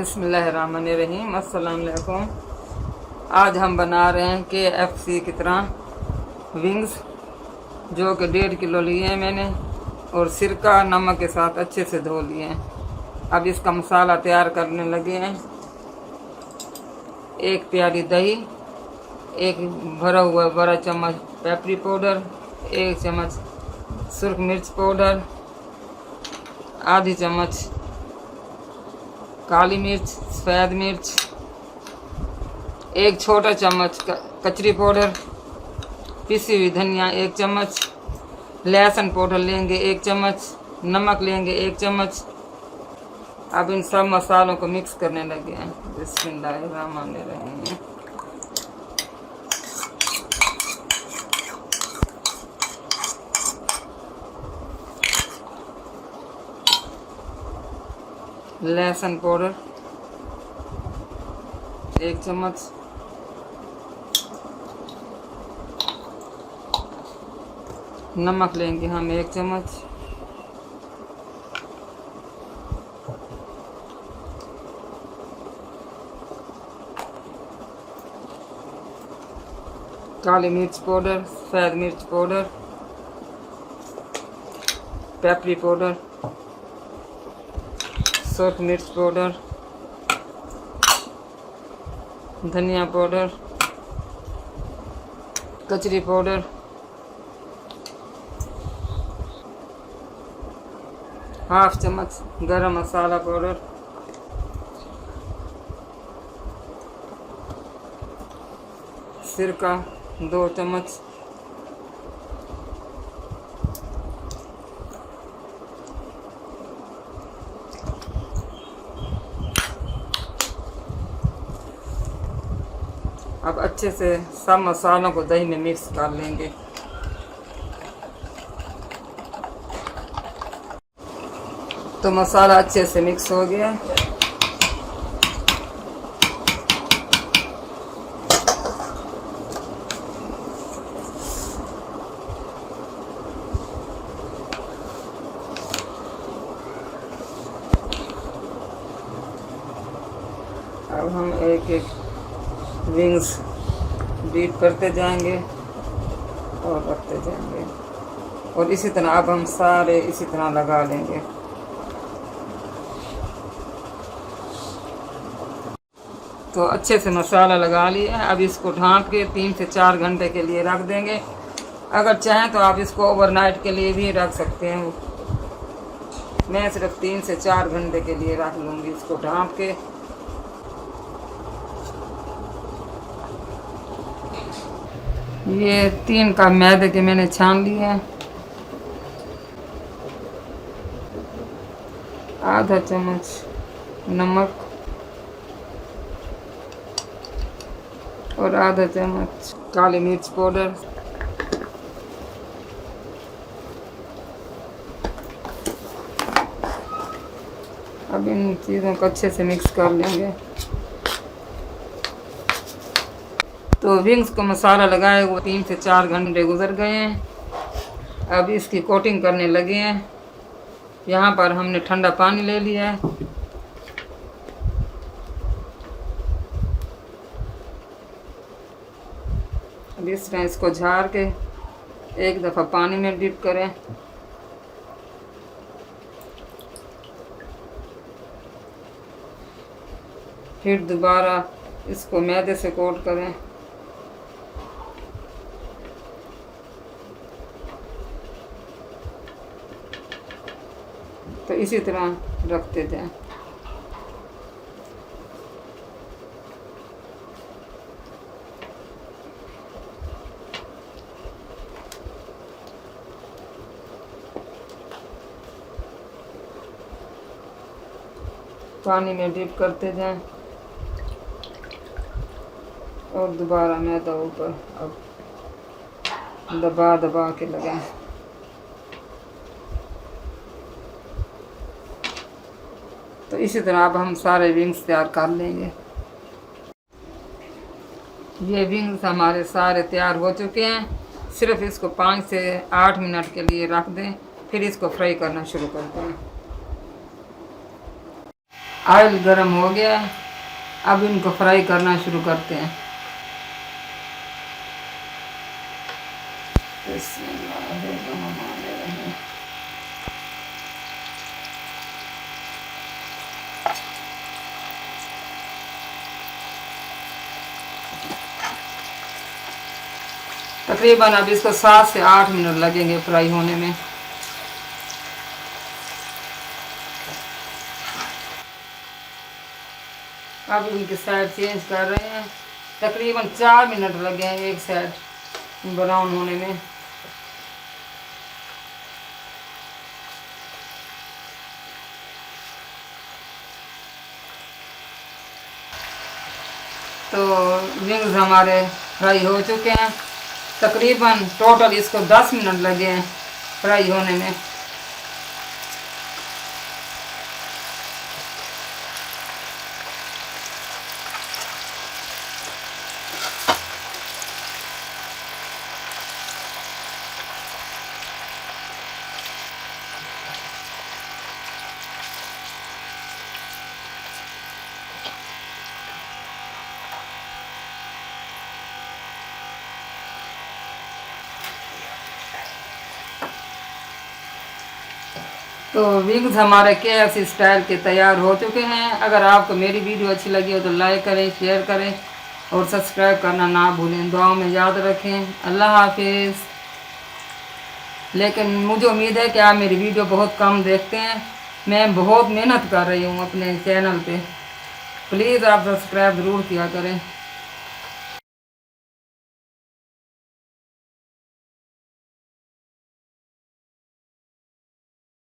बिस्मिल्लाहिर्रहमानिर्रहीम। अस्सलाम वालेकुम। आज हम बना रहे हैं KFC की तरह विंग्स, जो कि 1.5 किलो लिए हैं मैंने और सिरका नमक के साथ अच्छे से धो लिए हैं। अब इसका मसाला तैयार करने लगे हैं। 1 प्याली दही, 1 भरा हुआ बड़ा चम्मच पेपरी पाउडर, 1 चम्मच सुर्ख मिर्च पाउडर, आधी चम्मच काली मिर्च, सफ़ेद मिर्च, 1 छोटा चम्मच कचरी पाउडर, पिसी हुई धनिया 1 चम्मच, लहसुन पाउडर लेंगे 1 चम्मच, नमक लेंगे 1 चम्मच। अब इन सब मसालों को मिक्स करने लगे हैं। बिस्मिल्लाहिर्रहमानिर्रहीम। लहसुन पाउडर 1 चम्मच, नमक लेंगे हम 1 चम्मच, काली मिर्च पाउडर, सफ़ेद मिर्च पाउडर, पेपरी पाउडर, सुर्ख मिर्च पाउडर, धनिया पाउडर, कचरी पाउडर, हाफ चम्मच गरम मसाला पाउडर, सिरका 2 चम्मच, अब अच्छे से सब मसालों को दही में मिक्स कर लेंगे। तो मसाला अच्छे से मिक्स हो गया। अब हम एक एक विंग्स डीप करते जाएंगे और रखते जाएंगे, और इसी तरह अब हम सारे इसी तरह लगा लेंगे। तो अच्छे से मसाला लगा लिया। अब इसको ढाँप के 3 से 4 घंटे के लिए रख देंगे। अगर चाहें तो आप इसको ओवरनाइट के लिए भी रख सकते हैं। मैं सिर्फ 3 से 4 घंटे के लिए रख लूँगी इसको ढाँप के। ये 3 कप मैदे के मैंने छान लिए हैं। आधा चम्मच नमक और आधा चम्मच काली मिर्च पाउडर, अब इन चीज़ों को अच्छे से मिक्स कर लेंगे। तो विंग्स को मसाला लगाए वो 3 से 4 घंटे गुजर गए हैं। अब इसकी कोटिंग करने लगे हैं। यहाँ पर हमने ठंडा पानी ले लिया है। अब इस तरह इसको झाड़ के 1 दफ़ा पानी में डिप करें। फिर दोबारा इसको मैदे से कोट करें। तो इसी तरह रखते जाएं। पानी में डिप करते जाएं और दोबारा मैदा ऊपर अब दबा दबा के लगाएं। तो इसी तरह अब हम सारे विंग्स तैयार कर लेंगे। ये विंग्स हमारे सारे तैयार हो चुके हैं। सिर्फ इसको 5 से 8 मिनट के लिए रख दें, फिर इसको फ्राई करना शुरू करते हैं। ऑयल गरम हो गया है, अब इनको फ्राई करना शुरू करते हैं। तकरीबन अब इसको 7 से 8 मिनट लगेंगे फ्राई होने में। अब इनकी साइड चेंज कर रहे हैं। तकरीबन 4 मिनट लगे हैं एक साइड ब्राउन होने में। तो विंग्स हमारे फ्राई हो चुके हैं। तकरीबन टोटल इसको 10 मिनट लगे हैं फ्राई होने में। तो विंग्स हमारे KFC स्टाइल के तैयार हो चुके हैं। अगर आपको मेरी वीडियो अच्छी लगी हो तो लाइक करें, शेयर करें और सब्सक्राइब करना ना भूलें। दुआओं में याद रखें। अल्लाह हाफिज़। लेकिन मुझे उम्मीद है कि आप मेरी वीडियो बहुत कम देखते हैं। मैं बहुत मेहनत कर रही हूँ अपने चैनल पे। प्लीज़ आप सब्सक्राइब ज़रूर किया करें।